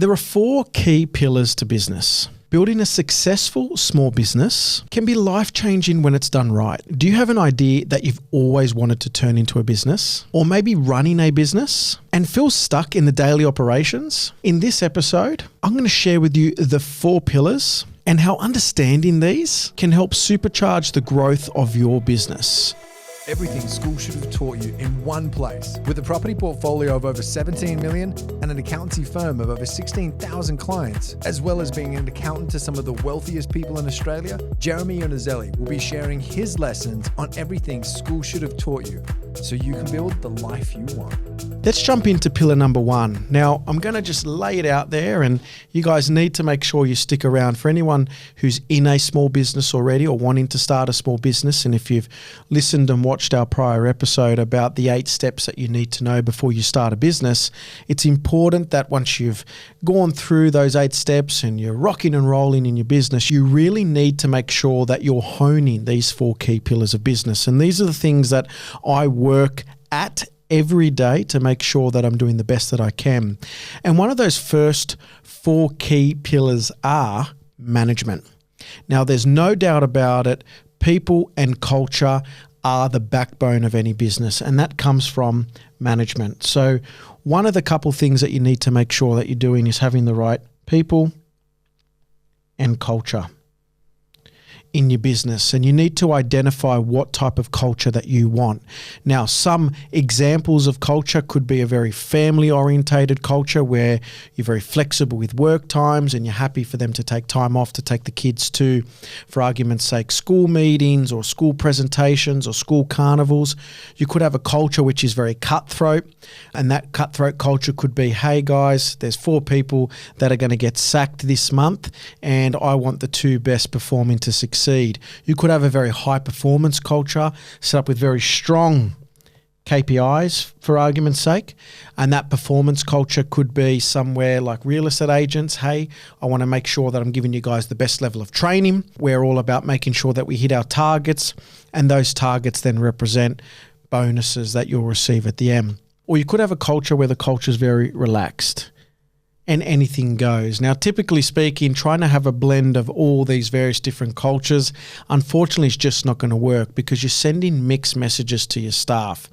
There are 4 key pillars to business. Building a successful small business can be life-changing when it's done right. Do you have an idea that you've always wanted to turn into a business? Or maybe running a business and feel stuck in the daily operations? In this episode, I'm going to share with you the 4 pillars and how understanding these can help supercharge the growth of your business. Everything school should have taught you in one place. With a property portfolio of over 17 million and an accountancy firm of over 16,000 clients, as well as being an accountant to some of the wealthiest people in Australia, Jeremy Iannuzzelli will be sharing his lessons on everything school should have taught you so you can build the life you want. Let's jump into pillar number 1. Now, I'm going to just lay it out there, and you guys need to make sure you stick around. For anyone who's in a small business already or wanting to start a small business, and if you've listened and watched our prior episode about the 8 steps that you need to know before you start a business, it's important that once you've gone through those 8 steps and you're rocking and rolling in your business, you really need to make sure that you're honing these 4 key pillars of business. And these are the things that I work at every day to make sure that I'm doing the best that I can. And one of those first 4 key pillars are management. Now, there's no doubt about it, people and culture are the backbone of any business, and that comes from management. So one of the couple things that you need to make sure that you're doing is having the right people and culture in your business, and you need to identify what type of culture that you want. Now, some examples of culture could be a very family-orientated culture where you're very flexible with work times and you're happy for them to take time off to take the kids to, for argument's sake, school meetings or school presentations or school carnivals. You could have a culture which is very cutthroat, and that cutthroat culture could be, hey guys, there's 4 people that are going to get sacked this month and I want the 2 best performing to succeed. You could have a very high performance culture set up with very strong KPIs, for argument's sake, and that performance culture could be somewhere like real estate agents. Hey, I want to make sure that I'm giving you guys the best level of training. We're all about making sure that we hit our targets, and those targets then represent bonuses that you'll receive at the end. Or you could have a culture where the culture is very relaxed and anything goes. Now, typically speaking, trying to have a blend of all these various different cultures, unfortunately, is just not going to work because you're sending mixed messages to your staff.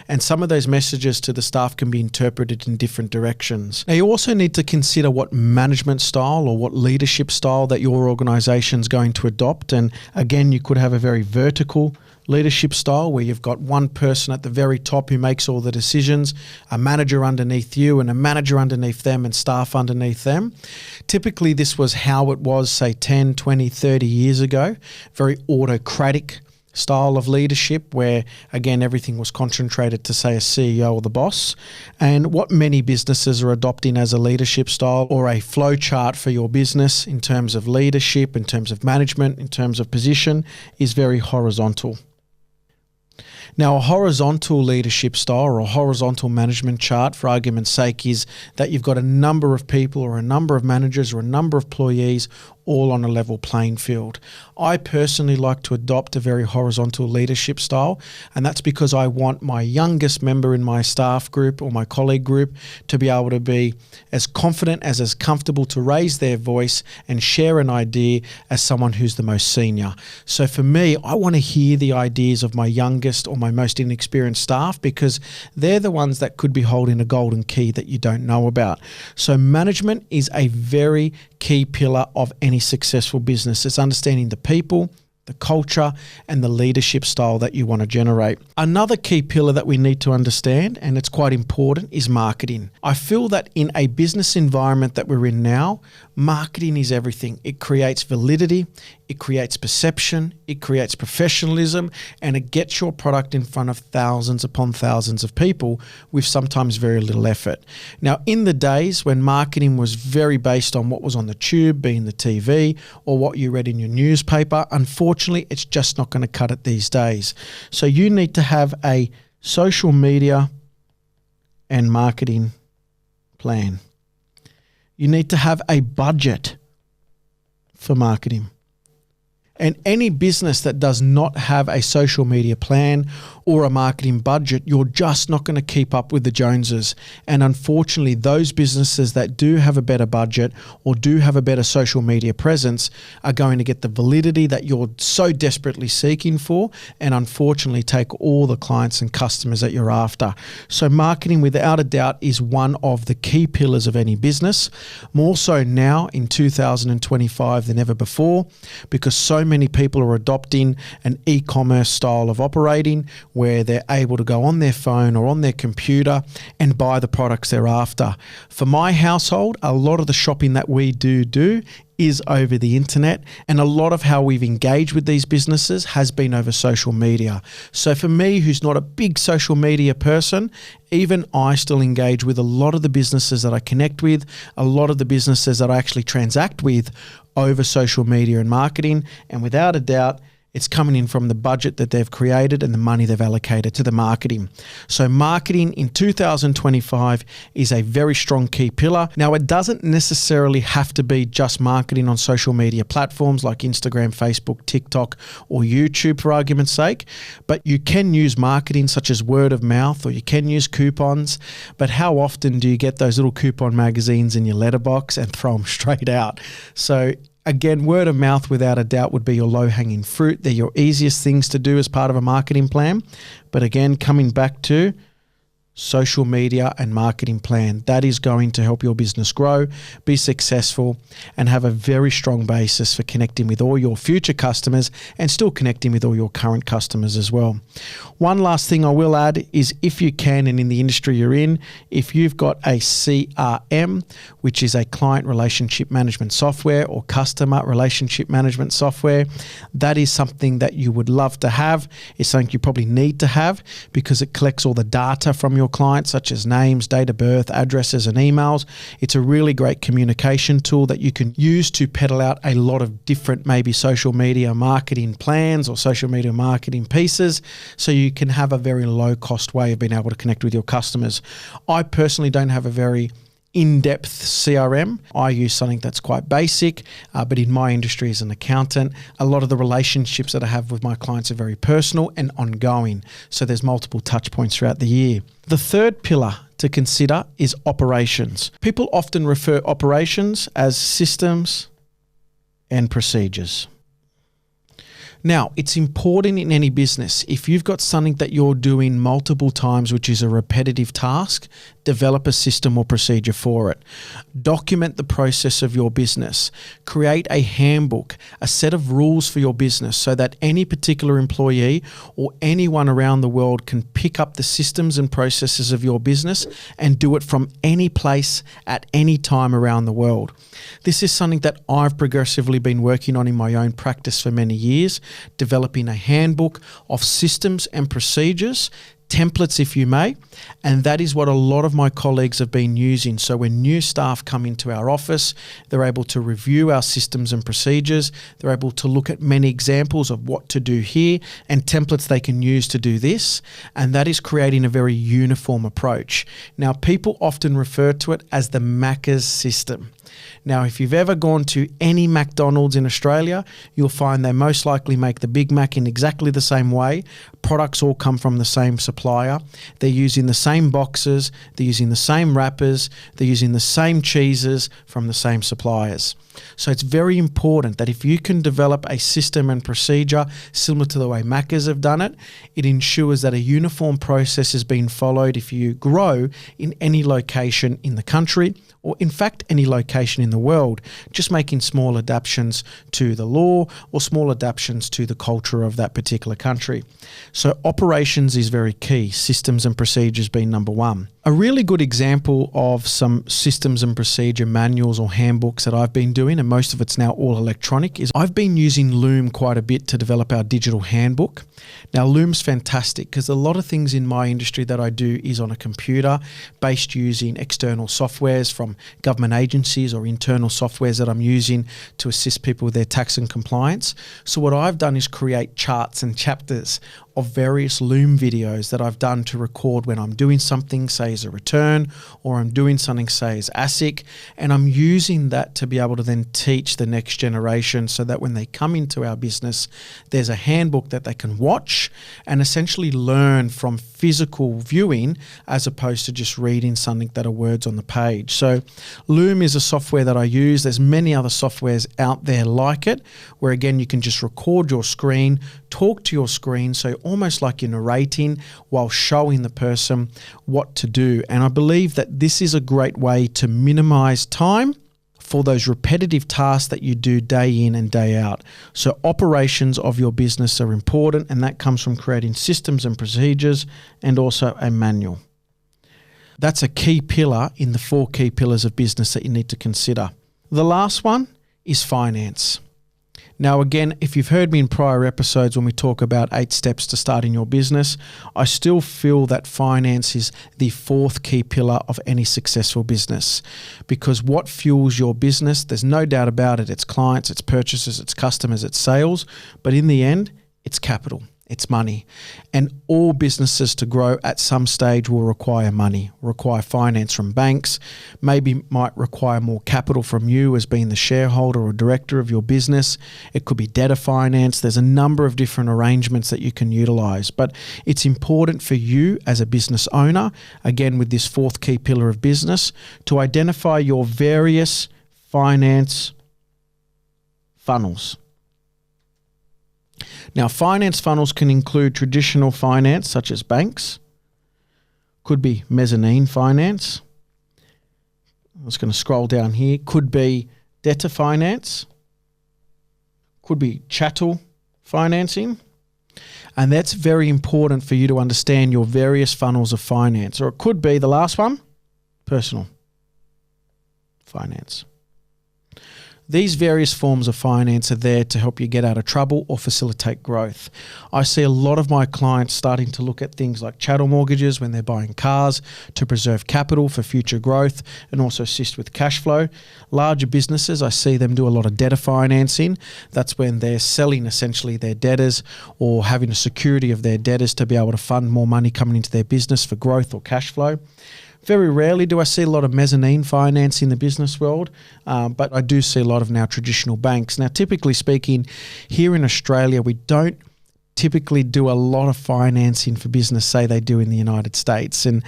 And some of those messages to the staff can be interpreted in different directions. Now, you also need to consider what management style or what leadership style that your organization is going to adopt. And again, you could have a very vertical leadership style where you've got one person at the very top who makes all the decisions, a manager underneath you and a manager underneath them and staff underneath them. Typically, this was how it was, say, 10, 20, 30 years ago, very autocratic style of leadership where, again, everything was concentrated to, say, a CEO or the boss. And what many businesses are adopting as a leadership style or a flow chart for your business in terms of leadership, in terms of management, in terms of position, is very horizontal. Now, a horizontal leadership style or a horizontal management chart, for argument's sake, is that you've got a number of people or a number of managers or a number of employees all on a level playing field. I personally like to adopt a very horizontal leadership style, and that's because I want my youngest member in my staff group or my colleague group to be able to be as confident, as comfortable to raise their voice and share an idea as someone who's the most senior. So for me, I want to hear the ideas of my youngest or my most inexperienced staff because they're the ones that could be holding a golden key that you don't know about. So management is a very key pillar of any successful business. It's understanding the people, the culture, and the leadership style that you want to generate. Another key pillar that we need to understand, and it's quite important, is marketing. I feel that in a business environment that we're in now, marketing is everything. It creates validity, it creates perception, it creates professionalism, and it gets your product in front of thousands upon thousands of people with sometimes very little effort. Now, in the days when marketing was very based on what was on the tube, being the TV, or what you read in your newspaper, unfortunately, it's just not going to cut it these days. So you need to have a social media and marketing plan. You need to have a budget for marketing. And any business that does not have a social media plan or a marketing budget, you're just not going to keep up with the Joneses. And unfortunately, those businesses that do have a better budget or do have a better social media presence are going to get the validity that you're so desperately seeking for, and unfortunately take all the clients and customers that you're after. So marketing, without a doubt, is one of the key pillars of any business, more so now in 2025 than ever before, because so many people are adopting an e-commerce style of operating where they're able to go on their phone or on their computer and buy the products they're after. For my household, a lot of the shopping that we do is over the internet, and a lot of how we've engaged with these businesses has been over social media. So for me, who's not a big social media person, even I still engage with a lot of the businesses that I connect with, a lot of the businesses that I actually transact with over social media and marketing. And without a doubt, it's coming in from the budget that they've created and the money they've allocated to the marketing. So marketing in 2025 is a very strong key pillar. Now, it doesn't necessarily have to be just marketing on social media platforms like Instagram, Facebook, TikTok, or YouTube, for argument's sake, but you can use marketing such as word of mouth, or you can use coupons. But how often do you get those little coupon magazines in your letterbox and throw them straight out? So again, word of mouth without a doubt would be your low-hanging fruit. They're your easiest things to do as part of a marketing plan. But again, coming back to social media and marketing plan, that is going to help your business grow, be successful, and have a very strong basis for connecting with all your future customers and still connecting with all your current customers as well. One last thing I will add is, if you can, and in the industry you're in, if you've got a CRM, which is a client relationship management software or customer relationship management software, that is something that you would love to have. It's something you probably need to have because it collects all the data from your clients, such as names, date of birth, addresses, and emails. It's a really great communication tool that you can use to peddle out a lot of different maybe social media marketing plans or social media marketing pieces, so you can have a very low cost way of being able to connect with your customers. I personally don't have a very in-depth CRM. I use something that's quite basic, but in my industry as an accountant, a lot of the relationships that I have with my clients are very personal and ongoing. So there's multiple touch points throughout the year. The third pillar to consider is operations. People often refer operations as systems and procedures. Now, it's important in any business, if you've got something that you're doing multiple times, which is a repetitive task, develop a system or procedure for it. Document the process of your business. Create a handbook, a set of rules for your business, so that any particular employee or anyone around the world can pick up the systems and processes of your business and do it from any place at any time around the world. This is something that I've progressively been working on in my own practice for many years, developing a handbook of systems and procedures, templates if you may, and that is what a lot of my colleagues have been using. So when new staff come into our office, they're able to review our systems and procedures, they're able to look at many examples of what to do here and templates they can use to do this, and that is creating a very uniform approach. Now, people often refer to it as the Macca's system. Now, if you've ever gone to any McDonald's in Australia, you'll find they most likely make the Big Mac in exactly the same way. Products all come from the same supplier. They're using the same boxes, they're using the same wrappers, they're using the same cheeses from the same suppliers. So it's very important that if you can develop a system and procedure similar to the way Macca's have done it, it ensures that a uniform process is being followed if you grow in any location in the country, or in fact any location in the world, just making small adaptations to the law or small adaptations to the culture of that particular country. So operations is very key, systems and procedures being number one. A really good example of some systems and procedure manuals or handbooks that I've been doing, and most of it's now all electronic, is I've been using Loom quite a bit to develop our digital handbook. Now, Loom's fantastic because a lot of things in my industry that I do is on a computer based using external softwares from government agencies or internal softwares that I'm using to assist people with their tax and compliance. So what I've done is create charts and chapters of various Loom videos that I've done to record when I'm doing something, say as a return, or I'm doing something, say, as ASIC, and I'm using that to be able to then teach the next generation so that when they come into our business, there's a handbook that they can watch and essentially learn from physical viewing as opposed to just reading something that are words on the page. So Loom is a software that I use. There's many other softwares out there like it, where again, you can just record your screen, talk to your screen, so almost like you're narrating while showing the person what to do. And I believe that this is a great way to minimize time for those repetitive tasks that you do day in and day out. So operations of your business are important, and that comes from creating systems and procedures and also a manual. That's a key pillar in the 4 key pillars of business that you need to consider. The last one is finance. Now, again, if you've heard me in prior episodes when we talk about 8 steps to starting your business, I still feel that finance is the 4th key pillar of any successful business, because what fuels your business, there's no doubt about it, it's clients, it's purchases, it's customers, it's sales, but in the end, it's capital. It's money. And all businesses to grow at some stage will require money, require finance from banks, maybe might require more capital from you as being the shareholder or director of your business. It could be debtor finance. There's a number of different arrangements that you can utilize. But it's important for you as a business owner, again with this 4th key pillar of business, to identify your various finance funnels. Now, finance funnels can include traditional finance, such as banks, could be mezzanine finance. I'm just going to scroll down here. Could be debtor finance, could be chattel financing. And that's very important for you to understand your various funnels of finance. Or it could be the last one, personal finance. These various forms of finance are there to help you get out of trouble or facilitate growth. I see a lot of my clients starting to look at things like chattel mortgages when they're buying cars to preserve capital for future growth and also assist with cash flow. Larger businesses, I see them do a lot of debtor financing. That's when they're selling essentially their debtors or having a security of their debtors to be able to fund more money coming into their business for growth or cash flow. Very rarely do I see a lot of mezzanine finance in the business world, but I do see a lot of now traditional banks. Now, typically speaking, here in Australia, we don't typically do a lot of financing for business, say they do in the United States. And,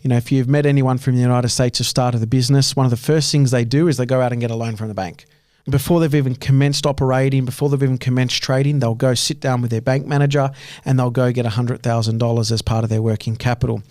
you know, if you've met anyone from the United States who started the business, one of the first things they do is they go out and get a loan from the bank. Before they've even commenced operating, before they've even commenced trading, they'll go sit down with their bank manager and they'll go get $100,000 as part of their working capital.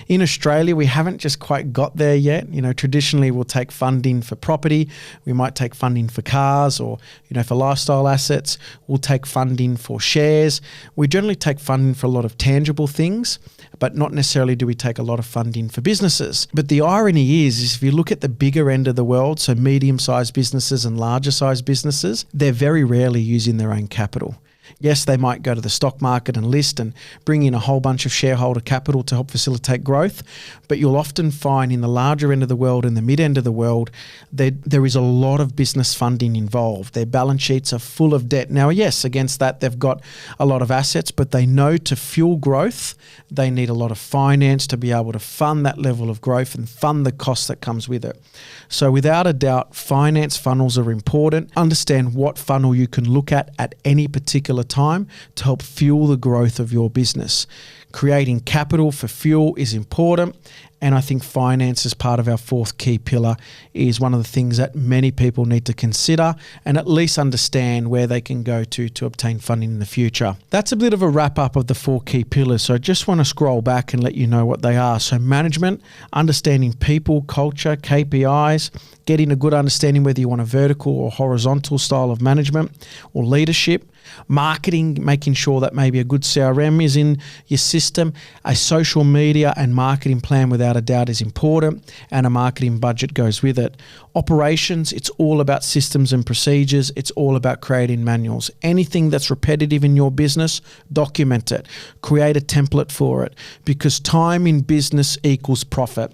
In Australia, we haven't just quite got there yet. You know, traditionally we'll take funding for property. We might take funding for cars or, you know, for lifestyle assets. We'll take funding for shares. We generally take funding for a lot of tangible things, but not necessarily do we take a lot of funding for businesses. But the irony is if you look at the bigger end of the world, so medium-sized businesses and larger-sized businesses, they're very rarely using their own capital. Yes, they might go to the stock market and list and bring in a whole bunch of shareholder capital to help facilitate growth, but you'll often find in the larger end of the world and the mid end of the world, there is a lot of business funding involved. Their balance sheets are full of debt. Now, yes, against that, they've got a lot of assets, but they know to fuel growth, they need a lot of finance to be able to fund that level of growth and fund the cost that comes with it. So without a doubt, finance funnels are important. Understand what funnel you can look at any particular time to help fuel the growth of your business. Creating capital for fuel is important, and I think finance as part of our 4th key pillar is one of the things that many people need to consider and at least understand where they can go to obtain funding in the future. That's a bit of a wrap up of the 4 key pillars, so I just want to scroll back and let you know what they are. So management, understanding people, culture, KPIs, getting a good understanding whether you want a vertical or horizontal style of management or leadership. Marketing, making sure that maybe a good CRM is in your system. A social media and marketing plan without a doubt is important, and a marketing budget goes with it. Operations, it's all about systems and procedures. It's all about creating manuals. Anything that's repetitive in your business, document it. Create a template for it, because time in business equals profit.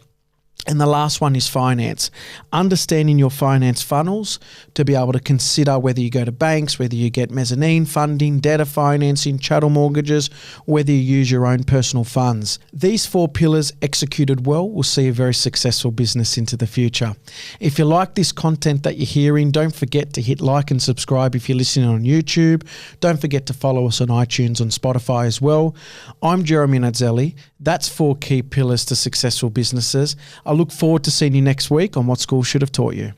And the last one is finance. Understanding your finance funnels to be able to consider whether you go to banks, whether you get mezzanine funding, debtor financing, chattel mortgages, whether you use your own personal funds. These 4 pillars executed well will see a very successful business into the future. If you like this content that you're hearing, don't forget to hit like and subscribe if you're listening on YouTube. Don't forget to follow us on iTunes and Spotify as well. I'm Jeremy Iannuzzelli. That's 4 key pillars to successful businesses. I look forward to seeing you next week on What School Should Have Taught You.